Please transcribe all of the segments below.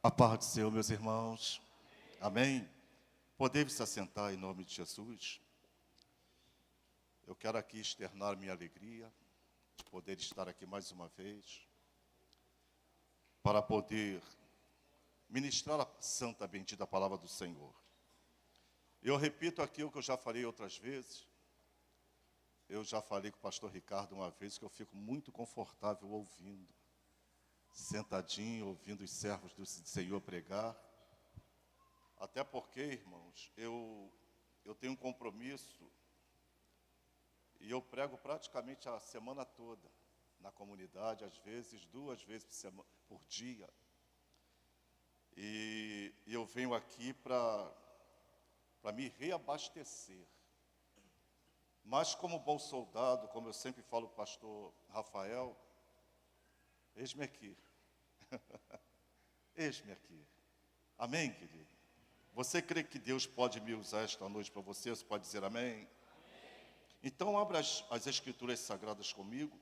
A paz do Senhor, meus irmãos. Amém? Podemos se assentar em nome de Jesus. Eu quero aqui externar minha alegria de poder estar aqui mais uma vez para poder ministrar a santa, bendita palavra do Senhor. Eu repito aqui o que eu já falei outras vezes. Eu já falei com o pastor Ricardo uma vez que eu fico muito confortável ouvindo, sentadinho, ouvindo os servos do Senhor pregar. Até porque, irmãos, eu tenho um compromisso e eu prego praticamente a semana toda na comunidade, às vezes 2 vezes por dia. E eu venho aqui para me reabastecer. Mas como bom soldado, como eu sempre falo para o pastor Rafael, eis-me aqui. Eis-me aqui. Amém, querido? Você crê que Deus pode me usar esta noite para você? Você pode dizer amém? Amém. Então, abra as Escrituras Sagradas comigo.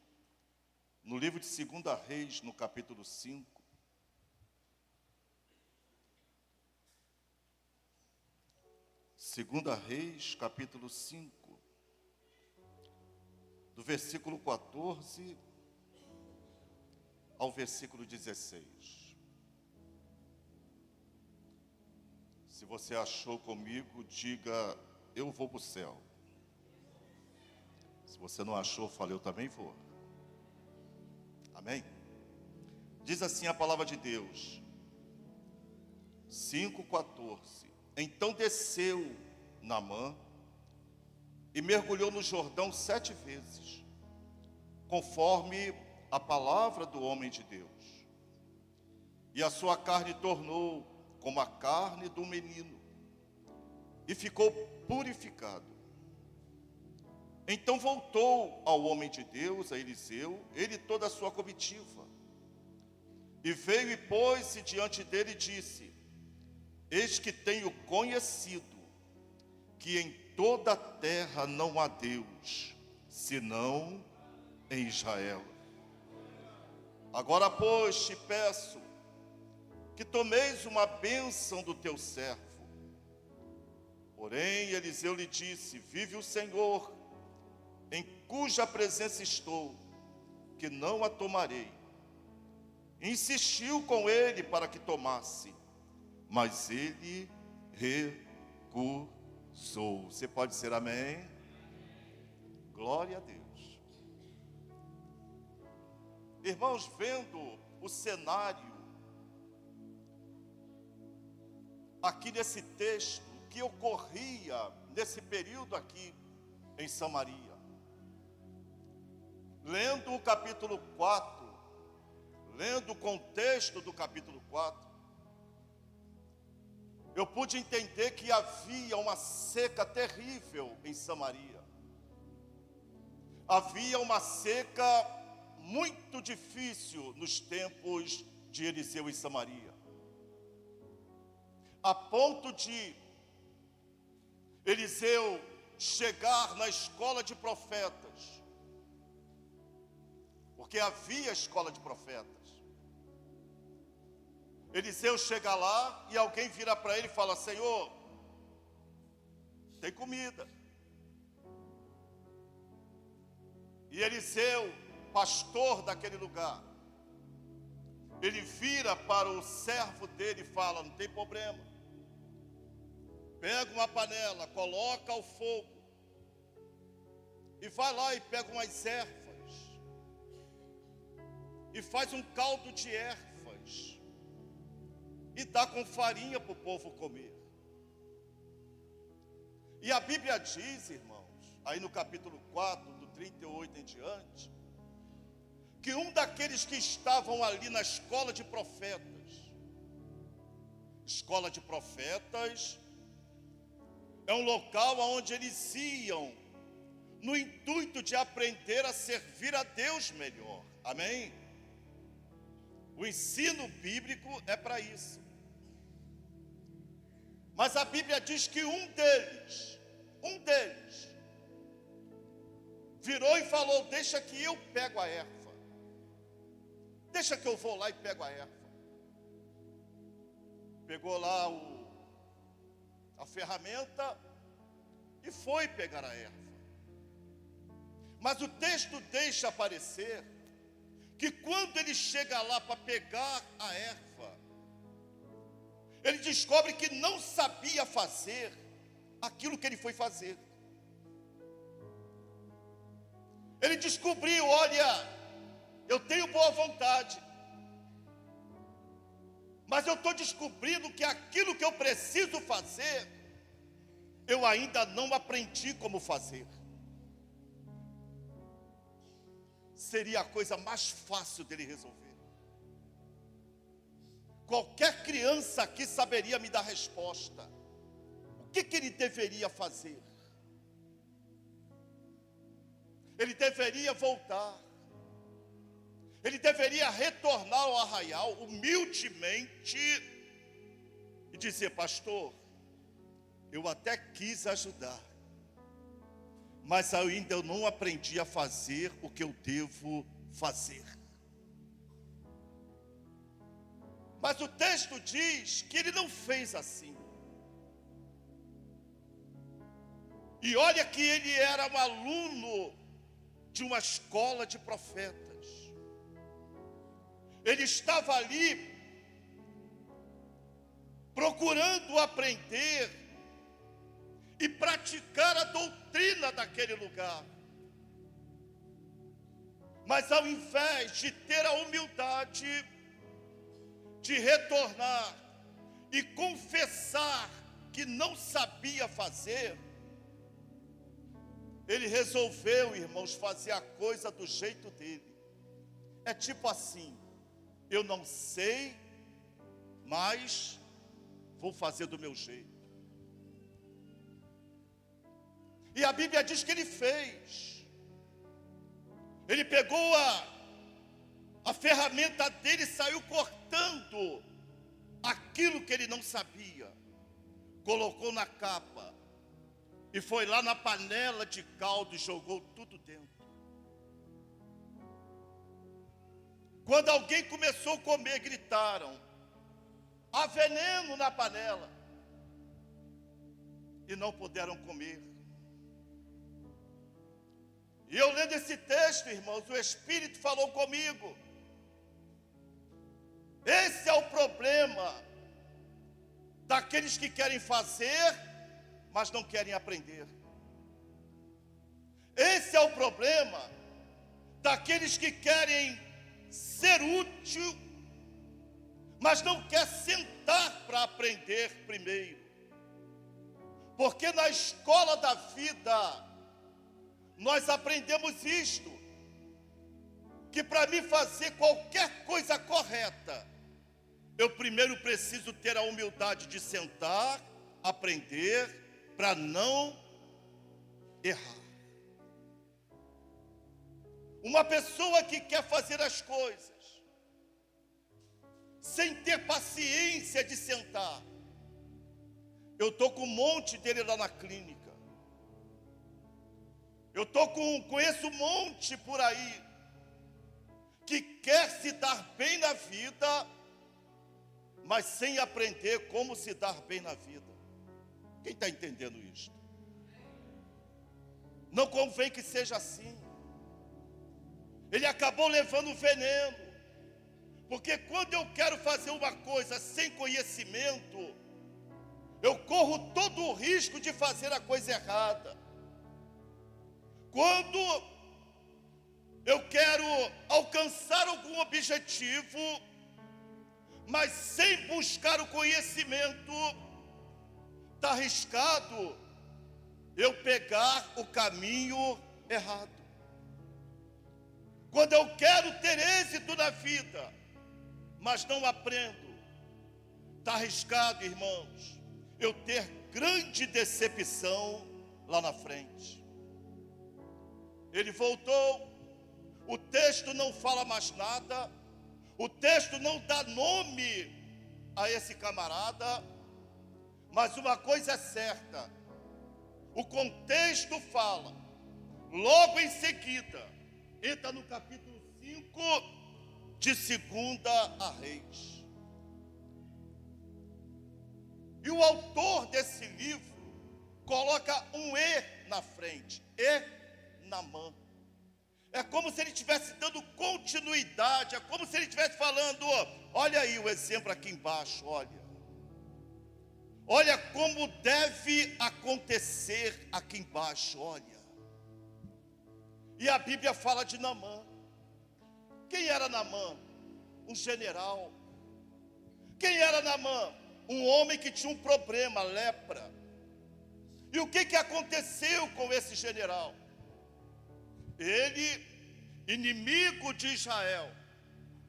No livro de 2 Reis, no capítulo 5. Segunda Reis, capítulo 5. Do versículo 14 ao versículo 16. Se você achou comigo, diga, eu vou para o céu. Se você não achou, fale, eu também vou. Amém? Diz assim a palavra de Deus. 5:14. Então desceu Naamã e mergulhou no Jordão 7 vezes, conforme a palavra do homem de Deus. E a sua carne tornou como a carne do menino, e ficou purificado. Então voltou ao homem de Deus, a Eliseu, ele e toda a sua comitiva. E veio e pôs-se diante dele e disse: eis que tenho conhecido que em toda a terra não há Deus, senão em Israel. Agora, pois, te peço que tomeis uma bênção do teu servo. Porém, Eliseu lhe disse: vive o Senhor, em cuja presença estou, que não a tomarei. Insistiu com ele para que tomasse, mas ele recusou. Você pode dizer amém? Glória a Deus. Irmãos, vendo o cenário aqui nesse texto, que ocorria nesse período aqui em Samaria, lendo o capítulo 4, lendo o contexto do capítulo 4, eu pude entender que havia uma seca terrível em Samaria. Havia uma seca muito difícil nos tempos de Eliseu em Samaria, a ponto de Eliseu chegar na escola de profetas, porque havia escola de profetas. Eliseu chega lá e alguém vira para ele e fala: Senhor, tem comida. E Eliseu, pastor daquele lugar, ele vira para o servo dele e fala: não tem problema, pega uma panela, coloca ao fogo e vai lá e pega umas ervas e faz um caldo de ervas e dá com farinha para o povo comer. E a Bíblia diz, irmãos, aí no capítulo 4, do 38 em diante, que um daqueles que estavam ali na escola de profetas é um local onde eles iam no intuito de aprender a servir a Deus melhor. Amém? O ensino bíblico é para isso. Mas a Bíblia diz que um deles virou e falou: deixa que eu pego a erva. Deixa que eu vou lá e pego a erva. pegou lá a ferramenta e foi pegar a erva. Mas o texto deixa aparecer que quando ele chega lá para pegar a erva, ele descobre que não sabia fazer aquilo que ele foi fazer. Ele descobriu, olha, eu tenho boa vontade, mas eu estou descobrindo que aquilo que eu preciso fazer, eu ainda não aprendi como fazer. Seria a coisa mais fácil dele resolver. Qualquer criança aqui saberia me dar resposta. O que ele deveria fazer? Ele deveria voltar. Ele deveria retornar ao arraial humildemente e dizer: pastor, eu até quis ajudar, mas ainda eu não aprendi a fazer o que eu devo fazer. Mas o texto diz que ele não fez assim. E olha que ele era um aluno de uma escola de profetas. Ele estava ali procurando aprender e praticar a doutrina daquele lugar. Mas ao invés de ter a humildade de retornar e confessar que não sabia fazer, ele resolveu, irmãos, fazer a coisa do jeito dele. É tipo assim: eu não sei, mas vou fazer do meu jeito. E a Bíblia diz que ele fez. Ele pegou a ferramenta dele e saiu cortando aquilo que ele não sabia. Colocou na capa e foi lá na panela de caldo e jogou tudo dentro. Quando alguém começou a comer, gritaram: há veneno na panela. E não puderam comer. E eu lendo esse texto, irmãos, o Espírito falou comigo. Esse é o problema daqueles que querem fazer, mas não querem aprender. Esse é o problema daqueles que querem ser útil, mas não quer sentar para aprender primeiro. Porque na escola da vida nós aprendemos isto, que para mim fazer qualquer coisa correta, eu primeiro preciso ter a humildade de sentar, aprender, para não errar. Uma pessoa que quer fazer as coisas sem ter paciência de sentar. Eu estou com um monte dele lá na clínica. Eu conheço um monte por aí que quer se dar bem na vida, mas sem aprender como se dar bem na vida. Quem está entendendo isso? Não convém que seja assim. Ele acabou levando veneno, porque quando eu quero fazer uma coisa sem conhecimento, eu corro todo o risco de fazer a coisa errada. Quando eu quero alcançar algum objetivo, mas sem buscar o conhecimento, está arriscado eu pegar o caminho errado. Quando eu quero ter êxito na vida, mas não aprendo, está arriscado, irmãos, eu ter grande decepção lá na frente. Ele voltou, o texto não fala mais nada, o texto não dá nome a esse camarada, mas uma coisa é certa, o contexto fala, logo em seguida, entra no capítulo 5 de 2 Reis. E o autor desse livro coloca um E na frente, E Naamã. É como se ele estivesse dando continuidade, é como se ele estivesse falando, olha aí o exemplo aqui embaixo, olha como deve acontecer aqui embaixo, olha. E a Bíblia fala de Naamã. Quem era Naamã? Um general. Quem era Naamã? Um homem que tinha um problema, lepra. E o que aconteceu com esse general? Ele, inimigo de Israel,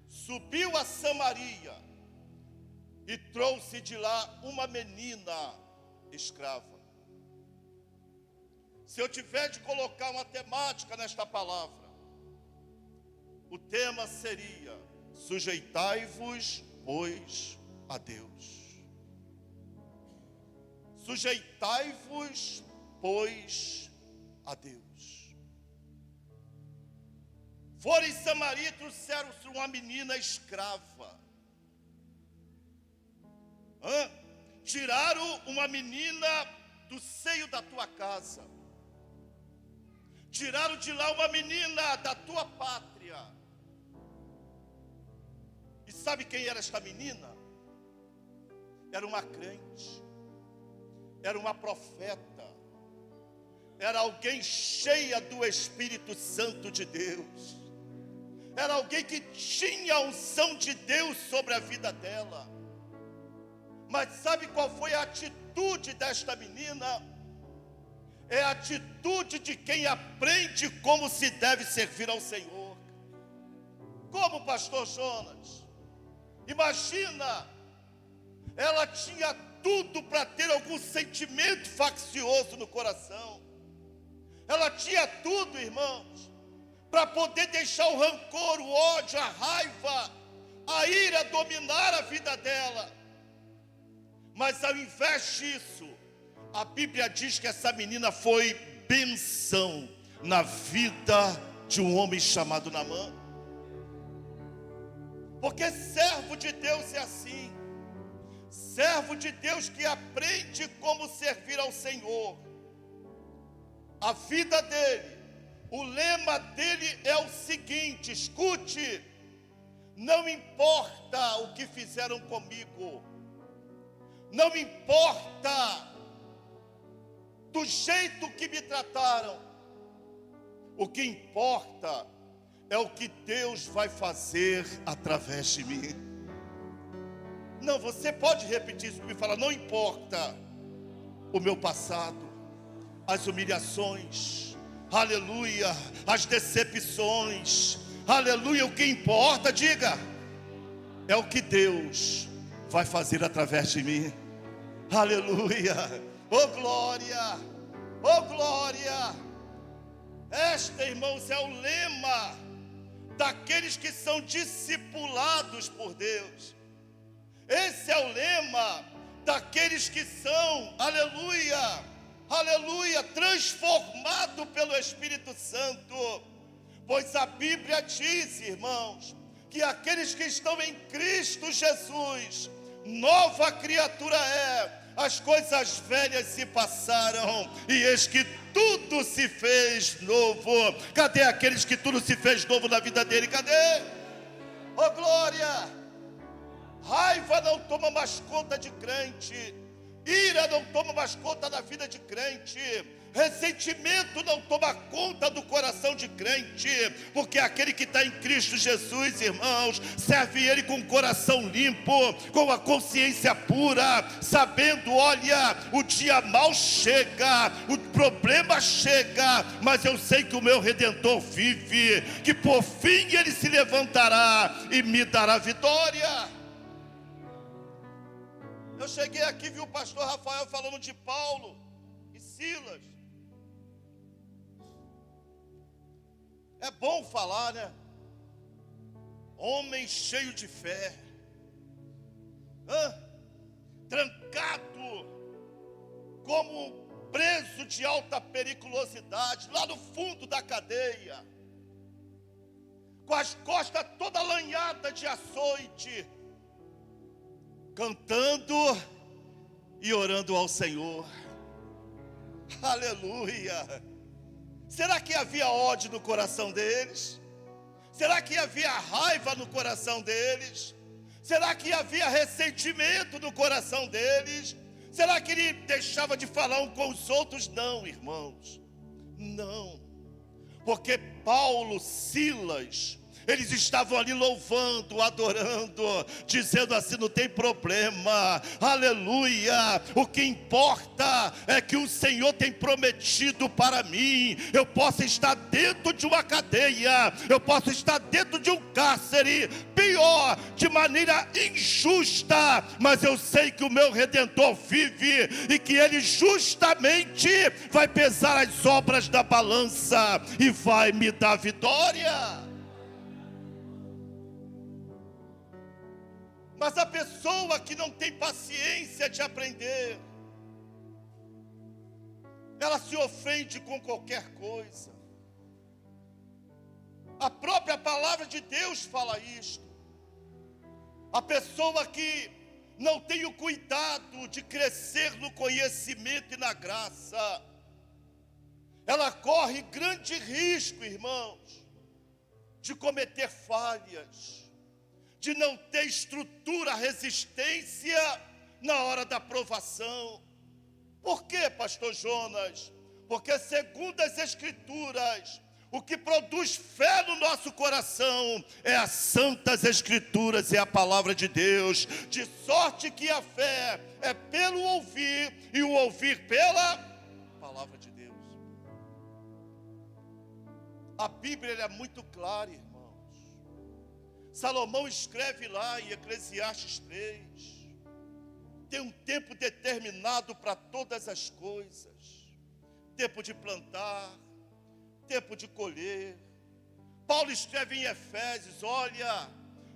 subiu a Samaria e trouxe de lá uma menina escrava. Se eu tiver de colocar uma temática nesta palavra, o tema seria: sujeitai-vos, pois, a Deus. Sujeitai-vos, pois, a Deus. Foram em Samaria e trouxeram uma menina escrava. Tiraram uma menina do seio da tua casa. Tiraram de lá uma menina da tua pátria. E sabe quem era esta menina? Era uma crente. Era uma profeta. Era alguém cheia do Espírito Santo de Deus. Era alguém que tinha a unção de Deus sobre a vida dela. Mas sabe qual foi a atitude desta menina? É a atitude de quem aprende como se deve servir ao Senhor. Como, pastor Jonas? Imagina, ela tinha tudo para ter algum sentimento faccioso no coração. Ela tinha tudo, irmãos, para poder deixar o rancor, o ódio, a raiva, a ira dominar a vida dela. Mas ao invés disso, a Bíblia diz que essa menina foi bênção na vida de um homem chamado Naamã. Porque servo de Deus é assim. Servo de Deus que aprende como servir ao Senhor. A vida dele, o lema dele é o seguinte: escute, não importa o que fizeram comigo, não importa do jeito que me trataram, o que importa é o que Deus vai fazer através de mim. Não, você pode repetir isso comigo e falar: não importa o meu passado, as humilhações, aleluia, as decepções, aleluia, o que importa, diga, é o que Deus vai fazer através de mim. Aleluia, oh glória, oh glória. Este, irmãos, é o lema daqueles que são discipulados por Deus. Esse é o lema daqueles que são, aleluia, aleluia, transformado pelo Espírito Santo. Pois a Bíblia diz, irmãos, que aqueles que estão em Cristo Jesus, nova criatura é. As coisas velhas se passaram e eis que tudo se fez novo. Cadê aqueles que tudo se fez novo na vida dele? Cadê? Oh glória! Raiva não toma mais conta de crente. Ira não toma mais conta da vida de crente. Ressentimento não toma conta do coração de crente. Porque aquele que está em Cristo Jesus, irmãos, serve Ele com o coração limpo, com a consciência pura, sabendo, olha, o dia mal chega, o problema chega, mas eu sei que o meu Redentor vive, que por fim Ele se levantará e me dará vitória. Eu cheguei aqui e vi o pastor Rafael falando de Paulo e Silas. É bom falar, né? Homem cheio de fé, trancado como preso de alta periculosidade, lá no fundo da cadeia, com as costas toda lanhada de açoite, cantando e orando ao Senhor. Aleluia! Será que havia ódio no coração deles? Será que havia raiva no coração deles? Será que havia ressentimento no coração deles? Será que ele deixava de falar um com os outros? Não, irmãos, não. Porque Paulo, Silas, eles estavam ali louvando, adorando, dizendo assim: não tem problema, aleluia. O que importa é que o Senhor tem prometido para mim. Eu posso estar dentro de uma cadeia, eu posso estar dentro de um cárcere, pior, de maneira injusta, mas eu sei que o meu Redentor vive e que Ele justamente vai pesar as obras da balança e vai me dar vitória. Mas a pessoa que não tem paciência de aprender, ela se ofende com qualquer coisa. A própria palavra de Deus fala isto. A pessoa que não tem o cuidado de crescer no conhecimento e na graça, ela corre grande risco, irmãos, de cometer falhas, de não ter estrutura, resistência na hora da provação. Por quê, pastor Jonas? Porque segundo as Escrituras, o que produz fé no nosso coração é as santas Escrituras, é a palavra de Deus. De sorte que a fé é pelo ouvir e o ouvir pela palavra de Deus. A Bíblia é muito clara, irmão. Salomão escreve lá em Eclesiastes 3, tem um tempo determinado para todas as coisas, tempo de plantar, tempo de colher. Paulo escreve em Efésios: olha,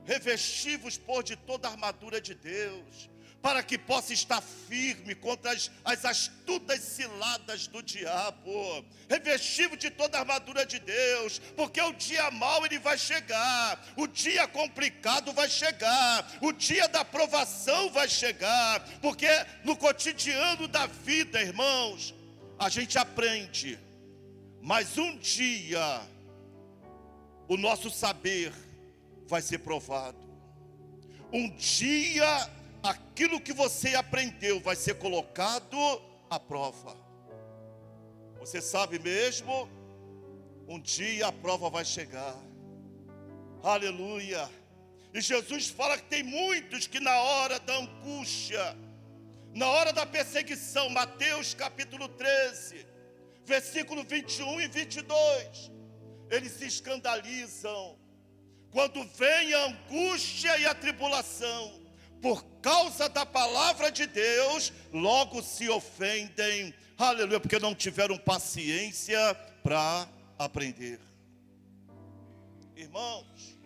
revesti-vos por de toda a armadura de Deus, para que possa estar firme contra as astutas ciladas do diabo. Revesti-vos de toda a armadura de Deus, porque o dia mau ele vai chegar, o dia complicado vai chegar, o dia da provação vai chegar, porque no cotidiano da vida, irmãos, a gente aprende, mas um dia o nosso saber vai ser provado. Um dia aquilo que você aprendeu vai ser colocado à prova. Você sabe mesmo, um dia a prova vai chegar. Aleluia. E Jesus fala que tem muitos que na hora da angústia, na hora da perseguição, Mateus capítulo 13, versículo 21 e 22, eles se escandalizam quando vem a angústia e a tribulação. Por causa da palavra de Deus, logo se ofendem, aleluia, porque não tiveram paciência para aprender. Irmãos,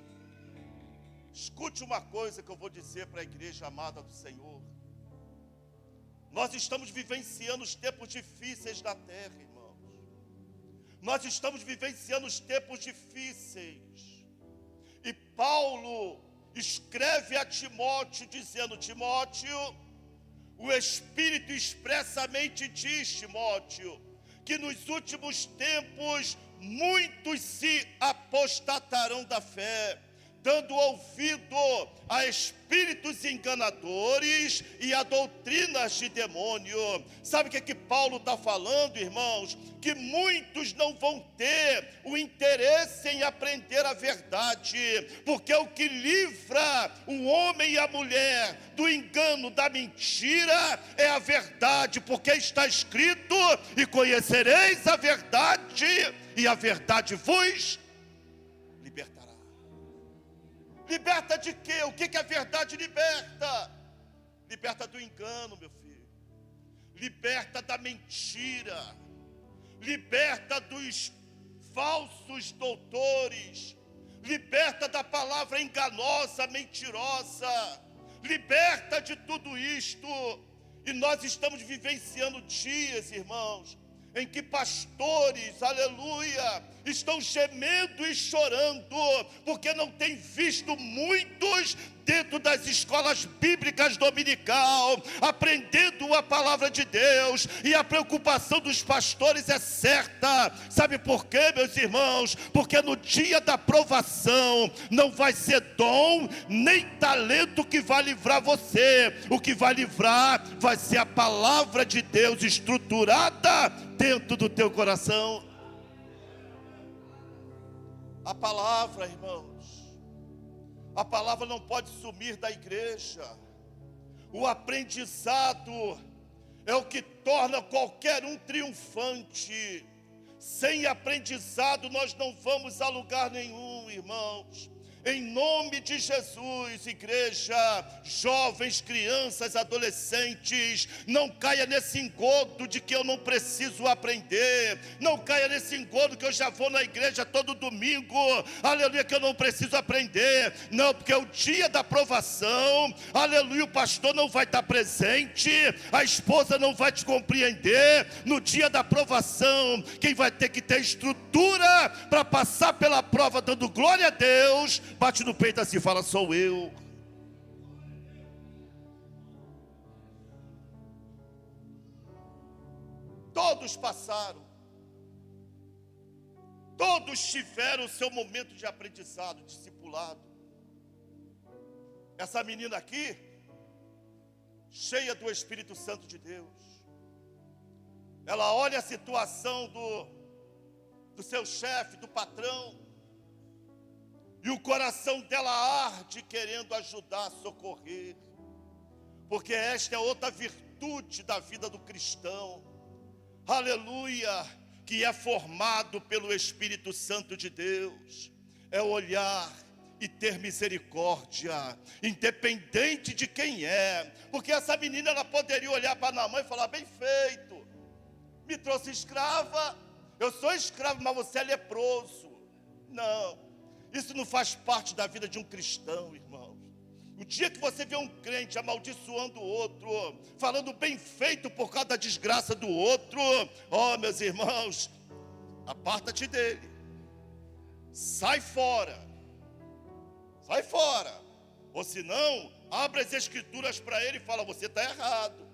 escute uma coisa que eu vou dizer para a igreja amada do Senhor. Nós estamos vivenciando os tempos difíceis da terra, irmãos. Nós estamos vivenciando os tempos difíceis. E Paulo escreve a Timóteo dizendo: Timóteo, o Espírito expressamente diz, Timóteo, que nos últimos tempos muitos se apostatarão da fé, dando ouvido a espíritos enganadores e a doutrinas de demônio. Sabe o que Paulo está falando, irmãos? Que muitos não vão ter o interesse em aprender a verdade, porque o que livra o homem e a mulher do engano, da mentira, é a verdade, porque está escrito: e conhecereis a verdade, e a verdade vos libertará. Liberta de quê? O que a verdade liberta? Liberta do engano, meu filho. Liberta da mentira. Liberta dos falsos doutores. Liberta da palavra enganosa, mentirosa. Liberta de tudo isto. E nós estamos vivenciando dias, irmãos, em que pastores, aleluia, estão gemendo e chorando, porque não tem visto muitos dentro das escolas bíblicas dominical, aprendendo a palavra de Deus, e a preocupação dos pastores é certa. Sabe por quê, meus irmãos? Porque no dia da provação, não vai ser dom, nem talento que vai livrar você. O que vai livrar vai ser a palavra de Deus estruturada dentro do teu coração. A palavra, irmãos, a palavra não pode sumir da igreja. O aprendizado é o que torna qualquer um triunfante. Sem aprendizado nós não vamos a lugar nenhum, irmãos. Em nome de Jesus, igreja, jovens, crianças, adolescentes, não caia nesse engodo de que eu não preciso aprender. Não caia nesse engodo que eu já vou na igreja todo domingo, aleluia, que eu não preciso aprender. Não, porque o dia da provação, aleluia, o pastor não vai estar presente, a esposa não vai te compreender. No dia da provação, quem vai ter que ter estrutura para passar pela prova dando glória a Deus, bate no peito assim e fala: sou eu. Todos passaram, todos tiveram o seu momento de aprendizado, discipulado. Essa menina aqui, cheia do Espírito Santo de Deus, ela olha a situação do seu chefe, do patrão, e o coração dela arde querendo ajudar, socorrer, porque esta é outra virtude da vida do cristão, aleluia, que é formado pelo Espírito Santo de Deus, é olhar e ter misericórdia, independente de quem é, porque essa menina, ela poderia olhar para Naamã e falar: bem feito, me trouxe escrava, eu sou escravo, mas você é leproso. Não, isso não faz parte da vida de um cristão, irmãos. O dia que você vê um crente amaldiçoando o outro, falando bem feito por causa da desgraça do outro, ó, meus irmãos, aparta-te dele, sai fora, ou senão, abre as escrituras para ele e fala: você está errado,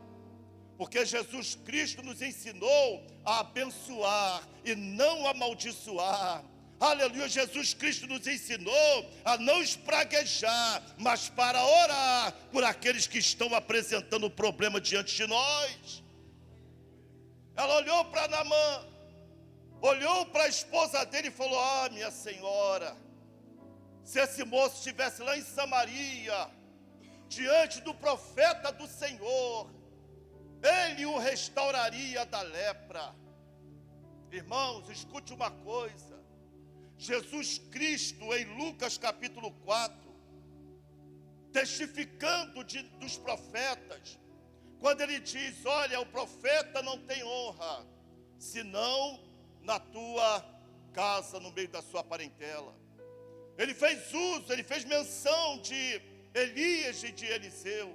porque Jesus Cristo nos ensinou a abençoar e não amaldiçoar. Aleluia, Jesus Cristo nos ensinou a não espraguejar, mas para orar por aqueles que estão apresentando o problema diante de nós. Ela olhou para Naamã, olhou para a esposa dele e falou: ah, minha senhora, se esse moço estivesse lá em Samaria, diante do profeta do Senhor, ele o restauraria da lepra. Irmãos, escute uma coisa. Jesus Cristo, em Lucas capítulo 4, testificando dos profetas, quando ele diz: olha, o profeta não tem honra, senão na tua casa, no meio da sua parentela. Ele fez menção de Elias e de Eliseu,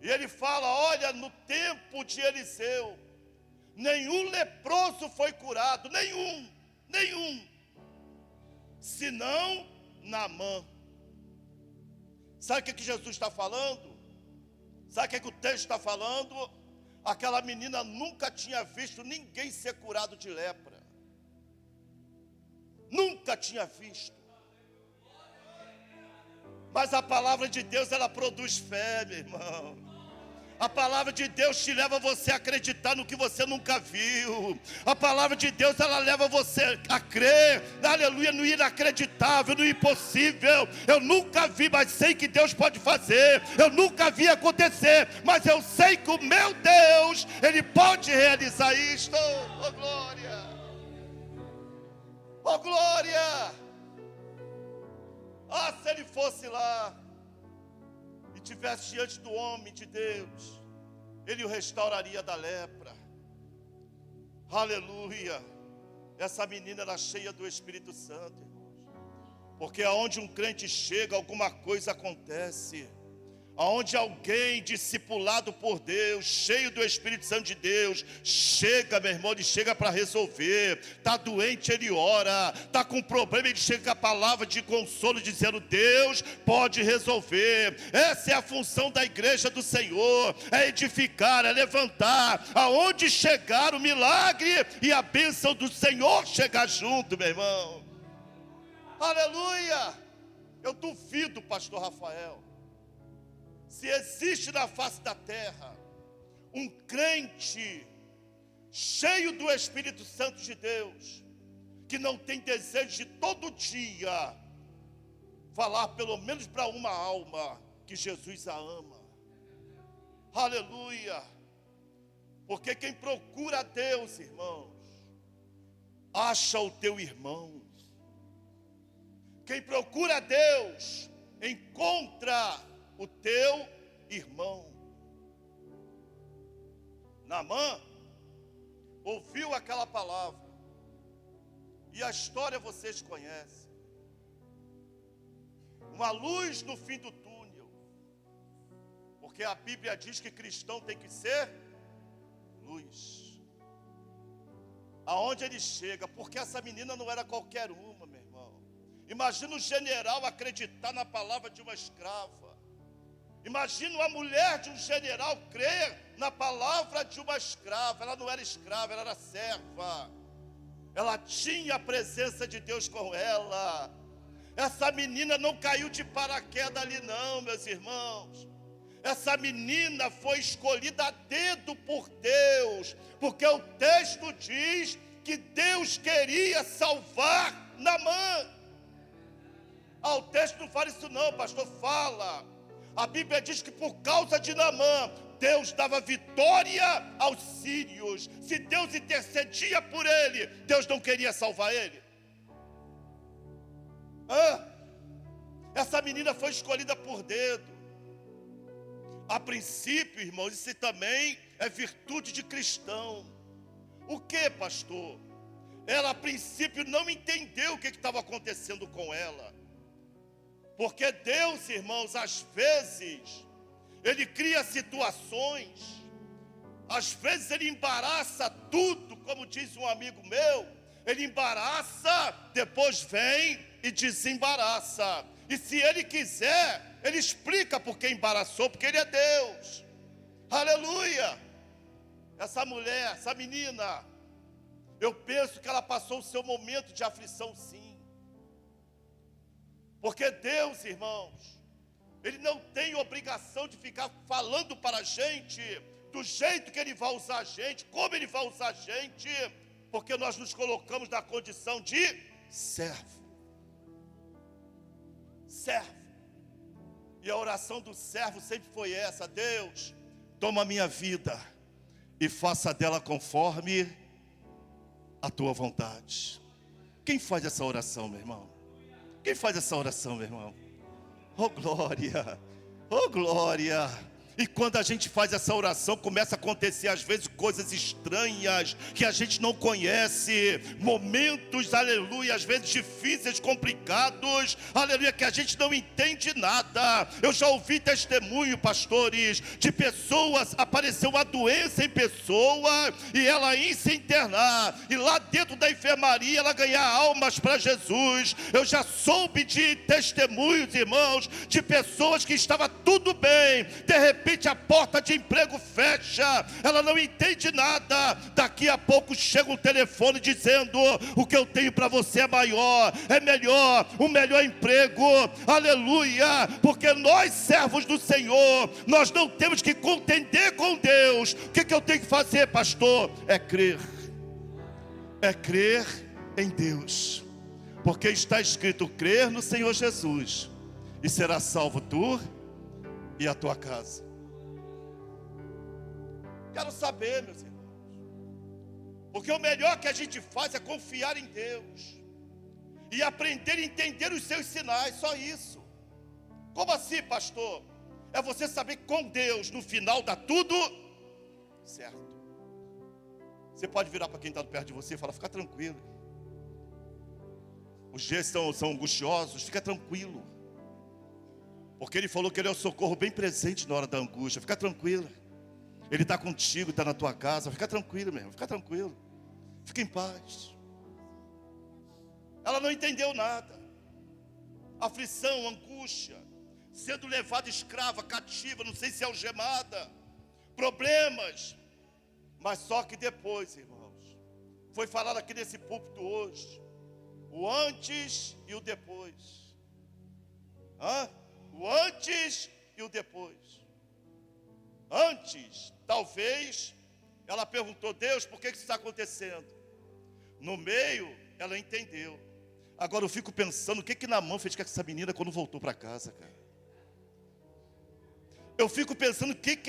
e ele fala: olha, no tempo de Eliseu, nenhum leproso foi curado, nenhum, senão Naamã. Sabe o que Jesus está falando? Sabe o que o texto está falando? Aquela menina nunca tinha visto ninguém ser curado de lepra, nunca tinha visto. Mas a palavra de Deus, ela produz fé, meu irmão. A palavra de Deus te leva você a acreditar no que você nunca viu. A palavra de Deus, ela leva você a crer, aleluia, no inacreditável, no impossível. Eu nunca vi, mas sei que Deus pode fazer. Eu nunca vi acontecer, mas eu sei que o meu Deus, Ele pode realizar isto. Oh glória! Oh glória! Ah, se ele fosse lá e estivesse diante do homem de Deus, ele o restauraria da lepra. Aleluia. Essa menina era cheia do Espírito Santo, irmãos. Porque aonde um crente chega, alguma coisa acontece. Aonde alguém discipulado por Deus, cheio do Espírito Santo de Deus, chega, meu irmão, ele chega para resolver. Está doente, ele ora. Está com problema, ele chega com a palavra de consolo, dizendo: Deus pode resolver. Essa é a função da igreja do Senhor, é edificar, é levantar. Aonde chegar o milagre e a bênção do Senhor chegar junto, meu irmão. Aleluia! Eu duvido, pastor Rafael, se existe na face da terra um crente cheio do Espírito Santo de Deus, que não tem desejo de todo dia falar pelo menos para uma alma que Jesus a ama. Aleluia! Porque quem procura a Deus, irmãos, acha o teu irmão. Quem procura a Deus, encontra o teu irmão. Naamã ouviu aquela palavra, e a história vocês conhecem. Uma luz no fim do túnel, porque a Bíblia diz que cristão tem que ser luz. Aonde ele chega, porque essa menina não era qualquer uma, meu irmão. Imagina o general acreditar na palavra de uma escrava. Imagina uma mulher de um general crer na palavra de uma escrava. Ela não era escrava, ela era serva. Ela tinha a presença de Deus com ela. Essa menina não caiu de paraquedas ali não, meus irmãos. Essa menina foi escolhida a dedo por Deus, porque o texto diz que Deus queria salvar Naamã. O texto não fala isso não, pastor, fala. A Bíblia diz que por causa de Naamã, Deus dava vitória aos sírios. Se Deus intercedia por ele, Deus não queria salvar ele? Essa menina foi escolhida por dedo. A princípio, irmãos, isso também é virtude de cristão. O que, pastor? Ela a princípio não entendeu o que estava acontecendo com ela. Porque Deus, irmãos, às vezes, Ele cria situações, às vezes Ele embaraça tudo, como diz um amigo meu, Ele embaraça, depois vem e desembaraça. E se Ele quiser, Ele explica por que embaraçou, porque Ele é Deus. Aleluia! Essa mulher, essa menina, eu penso que ela passou o seu momento de aflição sim. Porque Deus, irmãos, Ele não tem obrigação de ficar falando para a gente do jeito que Ele vai usar a gente, como Ele vai usar a gente, porque nós nos colocamos na condição de servo. Servo. E a oração do servo sempre foi essa: Deus, toma a minha vida e faça dela conforme a tua vontade. Quem faz essa oração, meu irmão? Quem faz essa oração, meu irmão? Oh glória, oh glória. E quando a gente faz essa oração, começa a acontecer às vezes coisas estranhas que a gente não conhece, momentos, aleluia, às vezes difíceis, complicados, aleluia, que a gente não entende nada. Eu já ouvi testemunho, pastores, de pessoas, apareceu uma doença em pessoa e ela ia se internar, e lá dentro da enfermaria ela ganhar almas para Jesus. Eu já soube de testemunhos, irmãos, de pessoas que estava tudo bem, de repente a porta de emprego fecha, ela não entende nada, daqui a pouco chega um telefone dizendo: o que eu tenho para você é maior, é melhor, o melhor emprego, aleluia, porque nós servos do Senhor, nós não temos que contender com Deus. O que eu tenho que fazer, pastor? É crer em Deus, porque está escrito: crer no Senhor Jesus e será salvo tu e a tua casa. Quero saber, meus irmãos, porque o melhor que a gente faz é confiar em Deus e aprender a entender os seus sinais, só isso. Como assim, pastor? É você saber que com Deus no final dá tudo certo. Você pode virar para quem está perto de você e falar: fica tranquilo, os dias são angustiosos, fica tranquilo. Porque Ele falou que Ele é o socorro bem presente na hora da angústia. Fica tranquila. Ele está contigo, está na tua casa. Fica tranquilo, meu irmão, fica tranquilo. Fica em paz. Ela não entendeu nada. Aflição, angústia, sendo levada escrava, cativa, não sei se algemada, problemas. Mas só que depois, irmãos, foi falado aqui nesse púlpito hoje, o antes e o depois. O antes e o depois. Antes, talvez, ela perguntou: Deus, por que isso está acontecendo? No meio, ela entendeu. Agora eu fico pensando, o que Naamã fez com essa menina quando voltou para casa, cara? Eu fico pensando, o que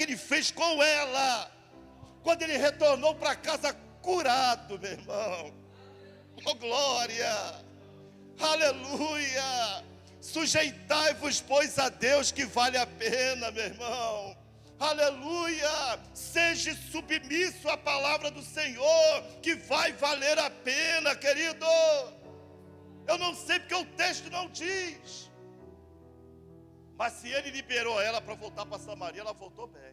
ele fez com ela, quando ele retornou para casa curado, meu irmão. Oh, glória! Aleluia! Sujeitai-vos, pois, a Deus, que vale a pena, meu irmão. Aleluia! Seja submisso à palavra do Senhor, que vai valer a pena, querido. Eu não sei porque o texto não diz. Mas se Ele liberou ela para voltar para Samaria, ela voltou bem.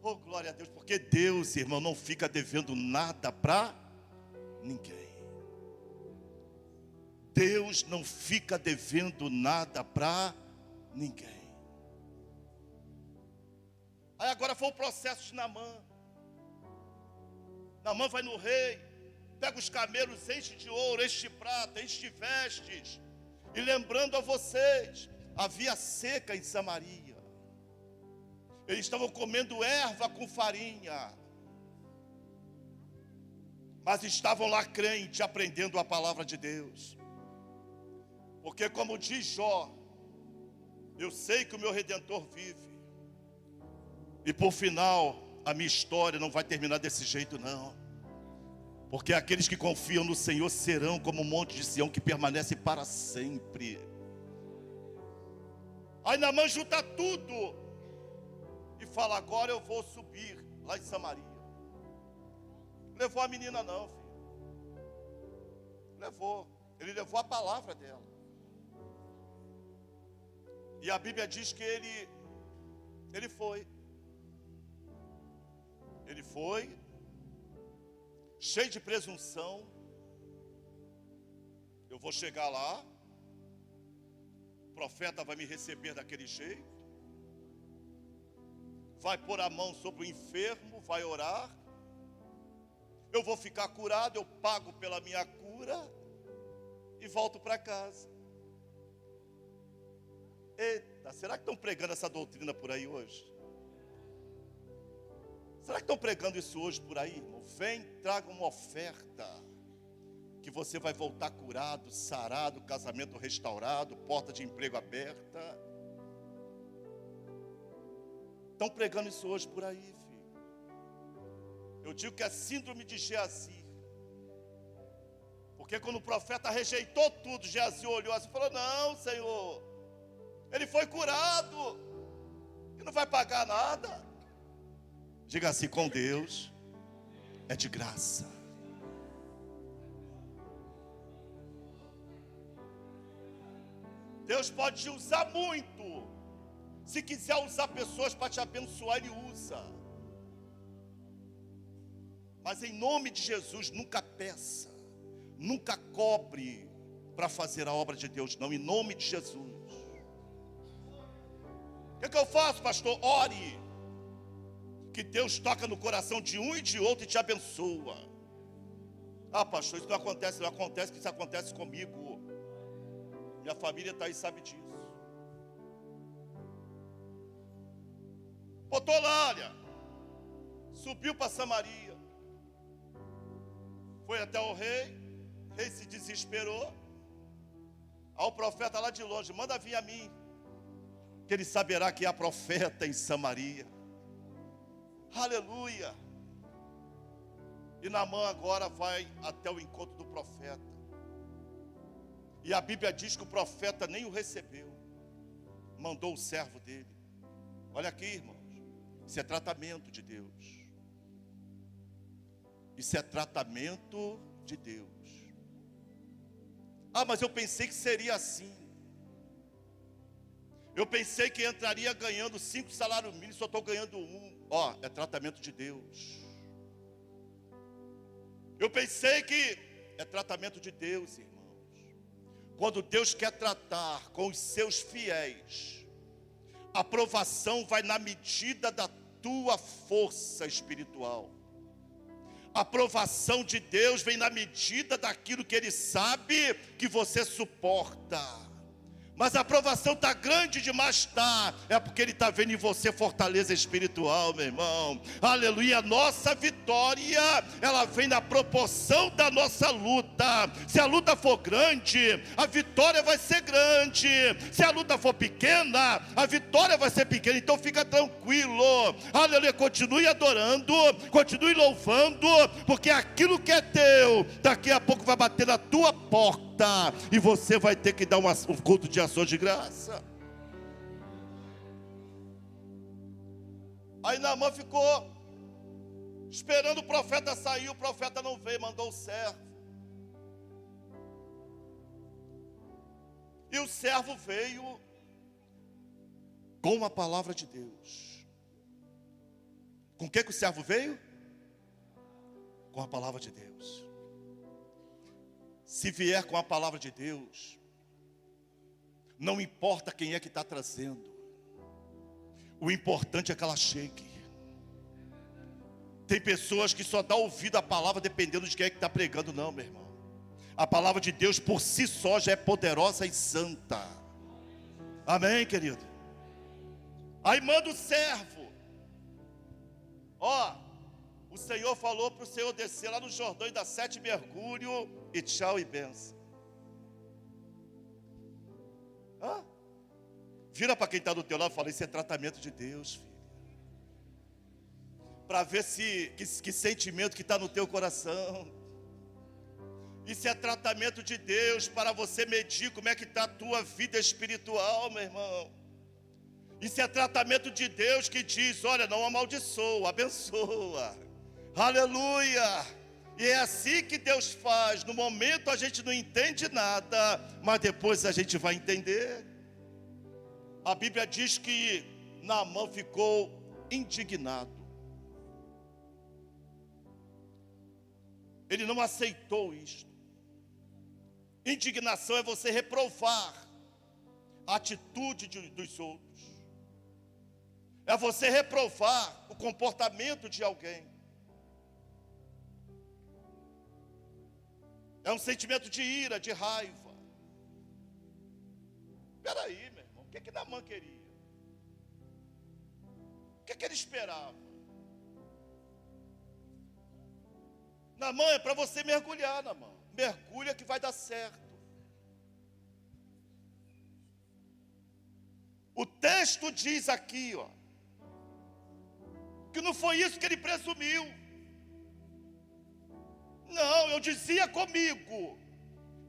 Oh, glória a Deus, porque Deus, irmão, não fica devendo nada para ninguém. Deus não fica devendo nada para ninguém. Aí agora foi o processo de Naamã. Naamã vai no rei, pega os camelos, enche de ouro, enche de prata, enche de vestes. E lembrando a vocês, havia seca em Samaria. Eles estavam comendo erva com farinha. Mas estavam lá crentes, aprendendo a palavra de Deus. Porque como diz Jó, eu sei que o meu Redentor vive. E por final, a minha história não vai terminar desse jeito não. Porque aqueles que confiam no Senhor serão como um monte de Sião que permanece para sempre. Aí Naamã junta tudo e fala: agora eu vou subir lá em Samaria. Levou a menina não, filho. Levou. Ele levou a palavra dela. E a Bíblia diz que ele foi. Ele foi, cheio de presunção. Eu vou chegar lá, o profeta vai me receber daquele jeito, vai pôr a mão sobre o enfermo, vai orar, eu vou ficar curado, eu pago pela minha cura e volto para casa. Eita, será que estão pregando essa doutrina por aí hoje? Será que estão pregando isso hoje por aí, irmão? Vem, traga uma oferta, que você vai voltar curado, sarado, casamento restaurado, porta de emprego aberta. Estão pregando isso hoje por aí, filho. Eu digo que é síndrome de Geazi. Porque quando o profeta rejeitou tudo, Geazi olhou assim e falou: não, Senhor, ele foi curado, e não vai pagar nada. Diga assim: com Deus é de graça. Deus pode te usar muito. Se quiser usar pessoas para te abençoar, Ele usa. Mas em nome de Jesus, nunca peça, nunca cobre para fazer a obra de Deus, não. Em nome de Jesus. O que eu faço, pastor? Ore. Que Deus toca no coração de um e de outro e te abençoa. Ah, pastor, isso não acontece. Não acontece, que isso acontece comigo. Minha família está aí, sabe disso. Botou lá, olha. Subiu para Samaria. Foi até o rei se desesperou. Ao profeta lá de longe: manda vir a mim, que ele saberá que há profeta em Samaria. Aleluia. E Naamã agora vai até o encontro do profeta. E a Bíblia diz que o profeta nem o recebeu, mandou o servo dele. Olha aqui, irmãos, isso é tratamento de Deus. Isso é tratamento de Deus. Ah, mas eu pensei que seria assim. Eu pensei que entraria ganhando 5 salários mínimos, só estou ganhando 1. Ó, é tratamento de Deus. Eu pensei que é tratamento de Deus, irmãos. Quando Deus quer tratar com os seus fiéis, a aprovação vai na medida da tua força espiritual. A aprovação de Deus vem na medida daquilo que Ele sabe que você suporta. Mas a aprovação está grande demais, está. É porque Ele está vendo em você fortaleza espiritual, meu irmão. Aleluia. A nossa vitória, ela vem na proporção da nossa luta. Se a luta for grande, a vitória vai ser grande. Se a luta for pequena, a vitória vai ser pequena. Então fica tranquilo. Aleluia. Continue adorando, continue louvando, porque aquilo que é teu, daqui a pouco vai bater na tua porta. E você vai ter que dar um culto de ação de graça. Aí Naamã ficou esperando o profeta sair. O profeta não veio, mandou o servo. E o servo veio com a palavra de Deus. Com o que o servo veio? Com a palavra de Deus. Se vier com a palavra de Deus, não importa quem é que está trazendo, o importante é que ela chegue. Tem pessoas que só dão ouvido à palavra dependendo de quem é que está pregando. Não, meu irmão. A palavra de Deus por si só já é poderosa e santa. Amém, querido? Aí manda o servo. Ó, o Senhor falou para o Senhor descer lá no Jordão e dar 7 mergulhos e tchau e benção. Vira para quem está do teu lado e fala: isso é tratamento de Deus, filho. Para ver que sentimento que está no teu coração. Isso é tratamento de Deus para você medir como é que está a tua vida espiritual, meu irmão. Isso é tratamento de Deus que diz: olha, não amaldiçoa, abençoa. Aleluia. E é assim que Deus faz. No momento a gente não entende nada, mas depois a gente vai entender. A Bíblia diz que Naamã ficou indignado. Ele não aceitou isto. Indignação é você reprovar a atitude dos outros. É você reprovar o comportamento de alguém. É um sentimento de ira, de raiva. Espera aí, meu irmão. O que Naamã queria? O que ele esperava? Naamã é para você mergulhar, Naamã. Mergulha que vai dar certo. O texto diz aqui, ó, que não foi isso que ele presumiu. Não, eu dizia comigo: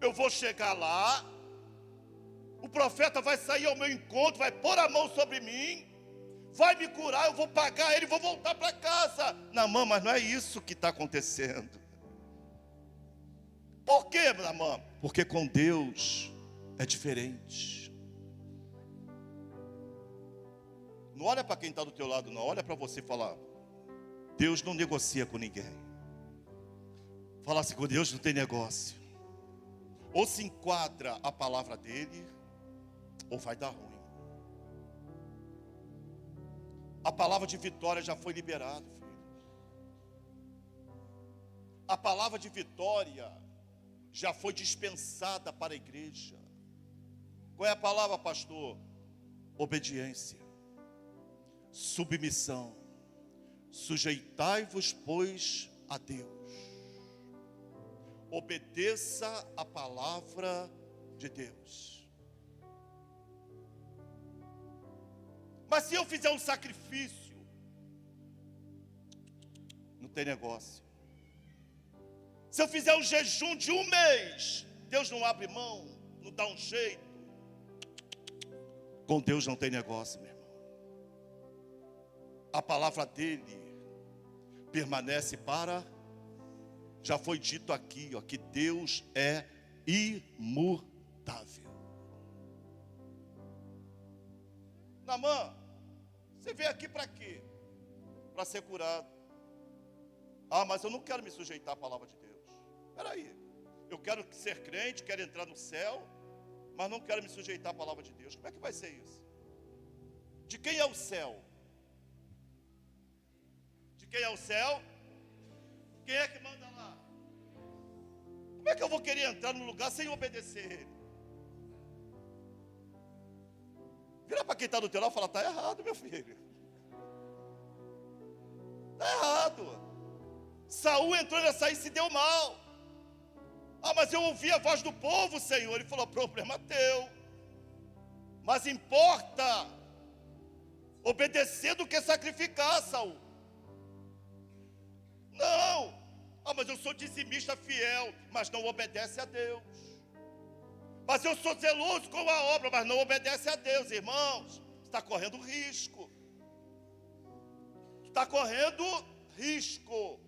eu vou chegar lá, o profeta vai sair ao meu encontro, vai pôr a mão sobre mim, vai me curar, eu vou pagar ele, vou voltar para casa. Naamã, mas não é isso que está acontecendo. Por quê, Naamã? Porque com Deus é diferente. Não olha para quem está do teu lado, não. Olha para você e fala: Deus não negocia com ninguém. Fala assim: com Deus não tem negócio. Ou se enquadra a palavra dele, ou vai dar ruim. A palavra de vitória já foi liberada, filho. A palavra de vitória já foi dispensada para a igreja. Qual é a palavra, pastor? Obediência, submissão. Sujeitai-vos, pois, a Deus. Obedeça a palavra de Deus. Mas se eu fizer um sacrifício, não tem negócio. Se eu fizer um jejum de 1 mês, Deus não abre mão, não dá um jeito. Com Deus não tem negócio, meu irmão. A palavra dele permanece para... Já foi dito aqui, ó, que Deus é imutável. Naamã, você veio aqui para quê? Para ser curado. Ah, mas eu não quero me sujeitar à palavra de Deus. Espera aí, eu quero ser crente, quero entrar no céu, mas não quero me sujeitar à palavra de Deus. Como é que vai ser isso? De quem é o céu? De quem é o céu? Quem é que manda lá? Como é que eu vou querer entrar num lugar sem obedecer ele? Vira para quem está do teu lado e fala, está errado, meu filho. Está errado. Saul entrou nessa aí e se deu mal. Ah, mas eu ouvi a voz do povo, Senhor. Ele falou, problema teu. Mas importa obedecer do que sacrificar, Saul. Não. Ah, mas eu sou dizimista fiel, mas não obedece a Deus. Mas eu sou zeloso com a obra, mas não obedece a Deus, irmãos. Está correndo risco. Está correndo risco.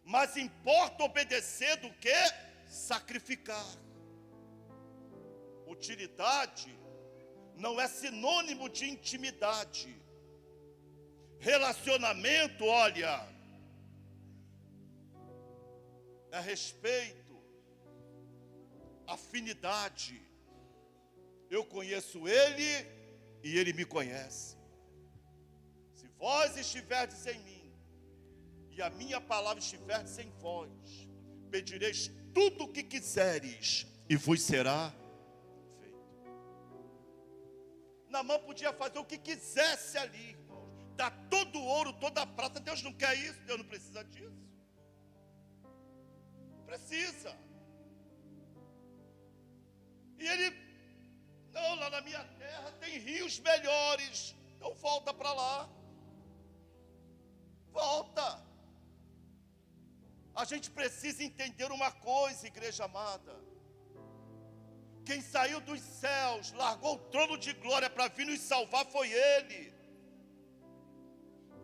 Mas importa obedecer do que sacrificar. Utilidade não é sinônimo de intimidade. Relacionamento, olha, é respeito, afinidade. Eu conheço ele e ele me conhece. Se vós estiverdes em mim e a minha palavra estiverdes em vós, pedireis tudo o que quiseres e vos será feito. Naamã podia fazer o que quisesse ali, irmãos. Dar todo o ouro, toda a prata. Deus não quer isso, Deus não precisa disso. Precisa. E ele, não, lá na minha terra tem rios melhores. Então volta para lá. Volta. A gente precisa entender uma coisa, igreja amada. Quem saiu dos céus, largou o trono de glória para vir nos salvar foi Ele.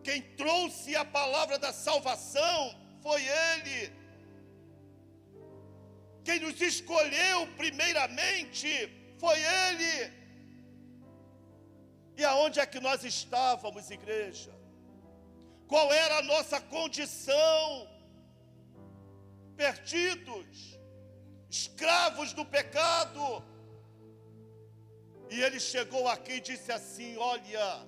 Quem trouxe a palavra da salvação foi Ele. Quem nos escolheu primeiramente foi Ele. E aonde é que nós estávamos, igreja? Qual era a nossa condição? Perdidos, escravos do pecado. E ele chegou aqui e disse assim, olha,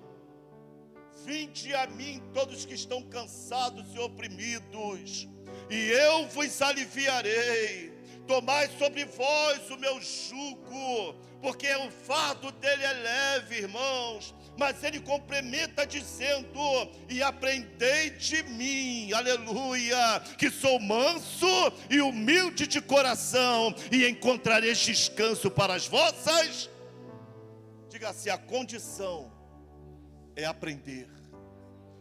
vinde a mim todos que estão cansados e oprimidos, e eu vos aliviarei. Tomai sobre vós o meu jugo, porque o fardo dele é leve, irmãos. Mas ele complementa dizendo, e aprendei de mim, aleluia, que sou manso e humilde de coração, e encontrareis descanso para as vossas. Diga assim, a condição é aprender,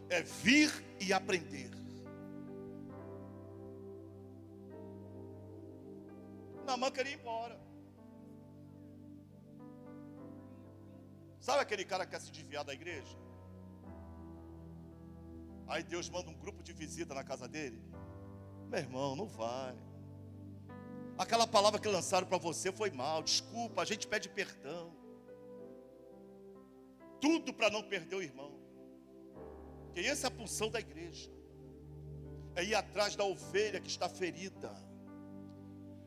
é vir e aprender. Naamã queria ir embora. Sabe aquele cara que quer se desviar da igreja? Aí Deus manda um grupo de visita na casa dele. Meu irmão, não vai. Aquela palavra que lançaram para você foi mal. Desculpa, a gente pede perdão. Tudo para não perder o irmão. Porque essa é a função da igreja. É ir atrás da ovelha que está ferida.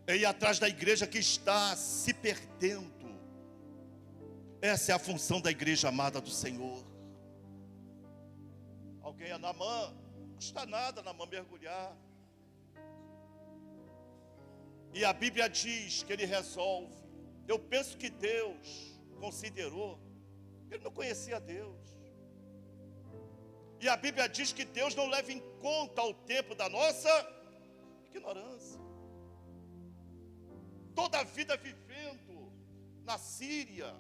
É ir atrás da igreja que está se perdendo. Essa é a função da igreja amada do Senhor. Alguém é Naamã, não custa nada Naamã mergulhar. E a Bíblia diz que ele resolve. Eu penso que Deus considerou, ele não conhecia Deus. E a Bíblia diz que Deus não leva em conta o tempo da nossa ignorância. Toda a vida vivendo na Síria,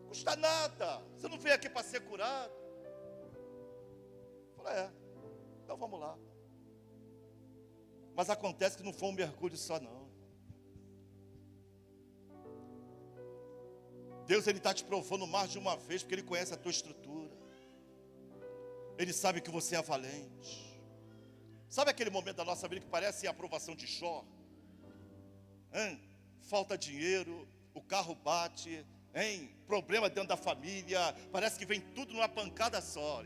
custa nada. Você não veio aqui para ser curado? Eu falei, então vamos lá. Mas acontece que não foi um mergulho só não. Deus, Ele está te provando mais de uma vez, porque Ele conhece a tua estrutura. Ele sabe que você é valente. Sabe aquele momento da nossa vida que parece a aprovação de Jó? Falta dinheiro, o carro bate, problema dentro da família, parece que vem tudo numa pancada só.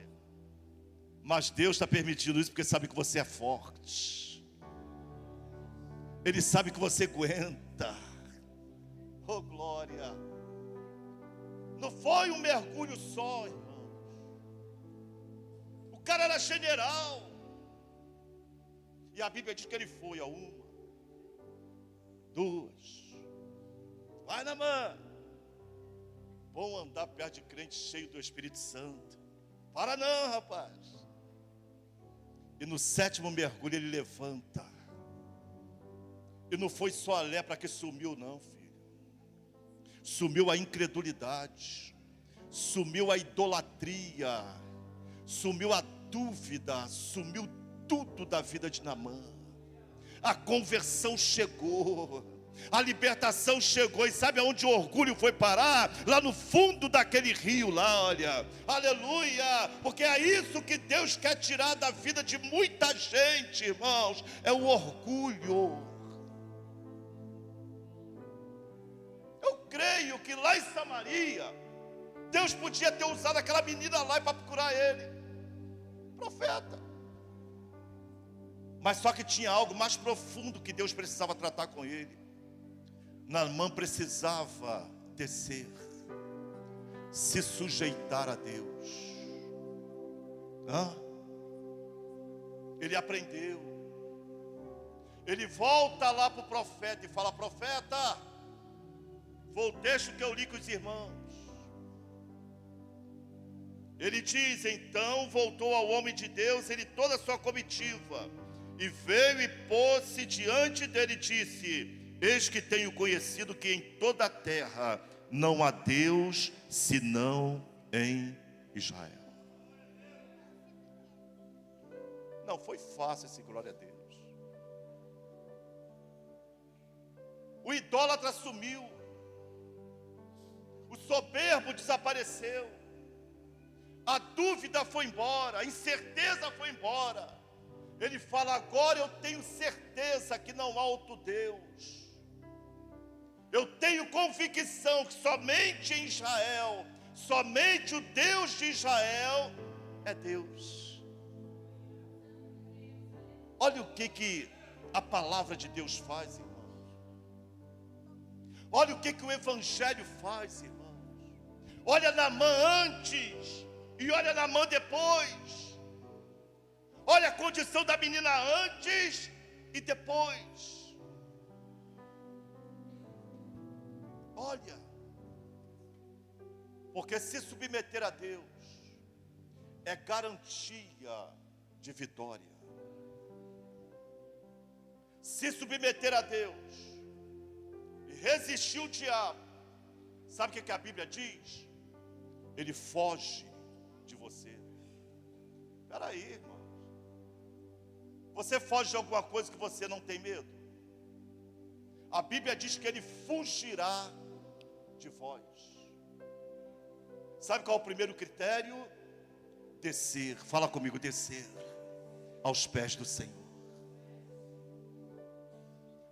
Mas Deus está permitindo isso porque sabe que você é forte. Ele sabe que você aguenta. Oh glória! Não foi um mergulho só, irmão. O cara era general. E a Bíblia diz que ele foi a uma, duas. Vai na mão. Bom andar perto de crente cheio do Espírito Santo. Para não, rapaz. E no 7º mergulho ele levanta. E não foi só a lepra que sumiu não, filho. Sumiu a incredulidade. Sumiu a idolatria. Sumiu a dúvida. Sumiu tudo da vida de Naamã. A conversão chegou. A libertação chegou. E sabe aonde o orgulho foi parar? Lá no fundo daquele rio lá, olha. Aleluia. Porque é isso que Deus quer tirar da vida de muita gente, irmãos. É o orgulho. Eu creio que lá em Samaria Deus podia ter usado aquela menina lá para procurar ele, profeta. Mas só que tinha algo mais profundo que Deus precisava tratar com ele. Naamã precisava descer, se sujeitar a Deus. Ele aprendeu. Ele volta lá para o profeta e fala: profeta, vou deixar o que eu li com os irmãos. Ele diz: então voltou ao homem de Deus, ele toda a sua comitiva, e veio e pôs-se diante dele e disse: eis que tenho conhecido que em toda a terra não há Deus senão em Israel. Não foi fácil esse glória a Deus. O idólatra sumiu. O soberbo desapareceu. A dúvida foi embora, a incerteza foi embora. Ele fala: agora eu tenho certeza que não há outro Deus. Eu tenho convicção que somente em Israel, somente o Deus de Israel é Deus. Olha o que a palavra de Deus faz, irmãos. Olha o que o Evangelho faz, irmãos. Olha Naamã antes e olha Naamã depois. Olha a condição da menina antes e depois. Olha, porque se submeter a Deus é garantia de vitória. Se submeter a Deus e resistir o diabo, sabe o que a Bíblia diz? Ele foge de você. Espera aí, irmão. Você foge de alguma coisa que você não tem medo? A Bíblia diz que ele fugirá de vós. Sabe qual é o primeiro critério? Descer, fala comigo, descer aos pés do Senhor.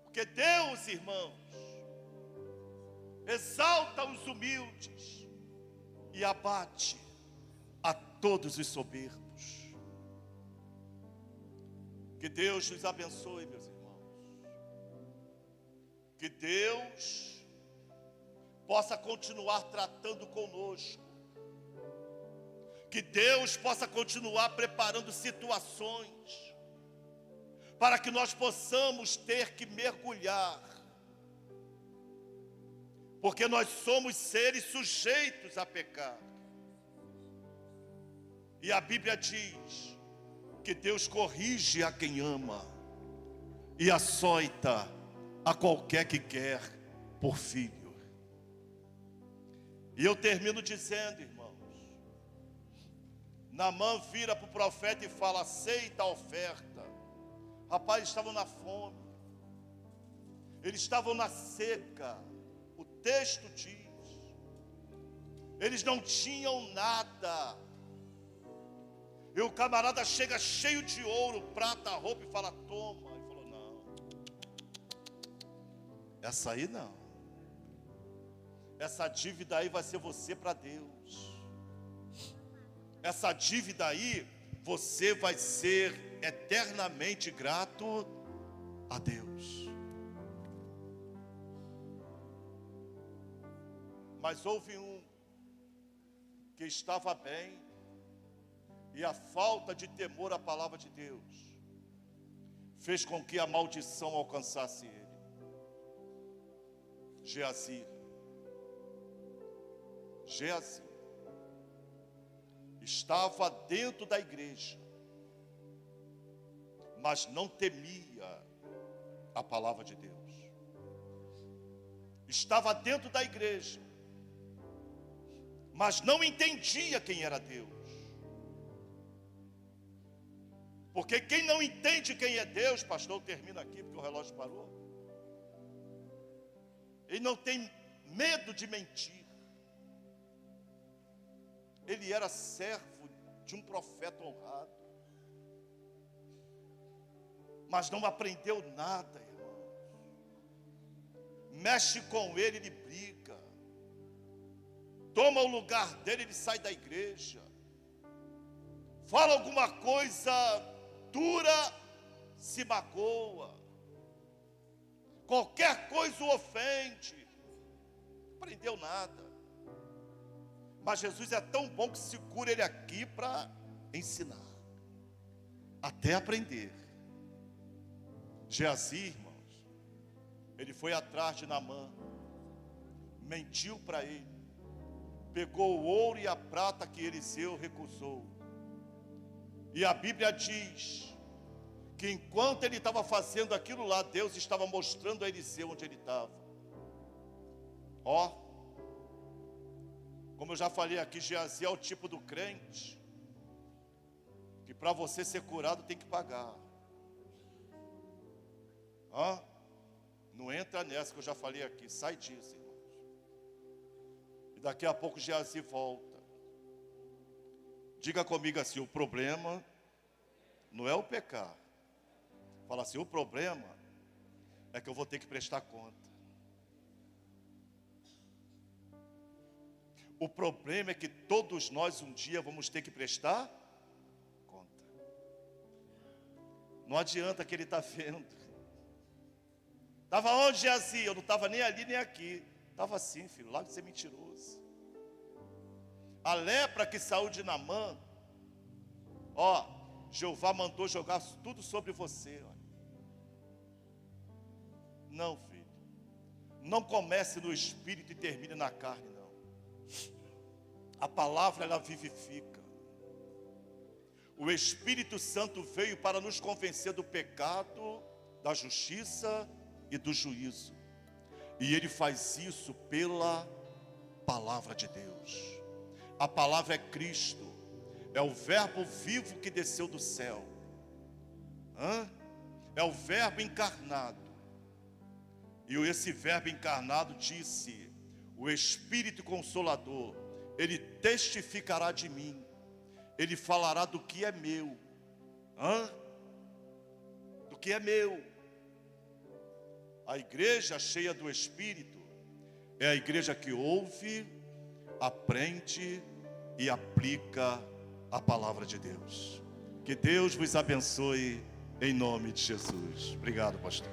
Porque Deus, irmãos, exalta os humildes e abate a todos os soberbos. Que Deus nos abençoe, meus irmãos. Que Deus possa continuar tratando conosco. Que Deus possa continuar preparando situações para que nós possamos ter que mergulhar. Porque nós somos seres sujeitos a pecar. E a Bíblia diz que Deus corrige a quem ama e açoita a qualquer que quer por filho. E eu termino dizendo, irmãos, Naamã vira para o profeta e fala: aceita a oferta. Rapaz, eles estavam na fome, eles estavam na seca, o texto diz, eles não tinham nada, E o camarada chega cheio de ouro, prata, roupa e fala, toma. Ele falou, não. Essa aí não. Essa dívida aí vai ser você para Deus. Essa dívida aí, você vai ser eternamente grato a Deus. Mas houve um que estava bem, e a falta de temor à palavra de Deus fez com que a maldição alcançasse ele. Geazi estava dentro da igreja, mas não temia a palavra de Deus. Estava dentro da igreja, mas não entendia quem era Deus. Porque quem não entende quem é Deus, pastor, termina aqui porque o relógio parou. Ele não tem medo de mentir. Ele era servo de um profeta honrado, mas não aprendeu nada, irmão. Mexe com ele, ele briga. Toma o lugar dele, ele sai da igreja. Fala alguma coisa dura, se magoa. Qualquer coisa o ofende. Não aprendeu nada. Mas Jesus é tão bom que segura ele aqui para ensinar, até aprender. Geazi, irmãos, ele foi atrás de Naamã, mentiu para ele, pegou o ouro e a prata que Eliseu recusou. E a Bíblia diz que enquanto ele estava fazendo aquilo lá, Deus estava mostrando a Eliseu onde ele estava. Como eu já falei aqui, Geazi é o tipo do crente que para você ser curado tem que pagar. Não entra nessa que eu já falei aqui, sai disso, irmãos. E daqui a pouco Geazi volta. Diga comigo assim, o problema não é o pecar. Fala assim, o problema é que eu vou ter que prestar conta. O problema é que todos nós um dia vamos ter que prestar conta. Não adianta que ele está vendo. Estava onde, Geazi? Eu não estava nem ali nem aqui. Estava assim, filho, lá de ser mentiroso. A lepra que saiu de Naamã, Jeová mandou jogar tudo sobre você. Não, filho. Não comece no espírito e termine na carne, não. A palavra, ela vivifica. O Espírito Santo veio para nos convencer do pecado, da justiça e do juízo. E ele faz isso pela palavra de Deus. A palavra é Cristo. É o verbo vivo que desceu do céu. É o verbo encarnado. E esse verbo encarnado disse: o Espírito Consolador, ele testificará de mim. Ele falará do que é meu. Do que é meu. A igreja cheia do Espírito é a igreja que ouve, aprende e aplica a palavra de Deus. Que Deus vos abençoe em nome de Jesus. Obrigado, pastor.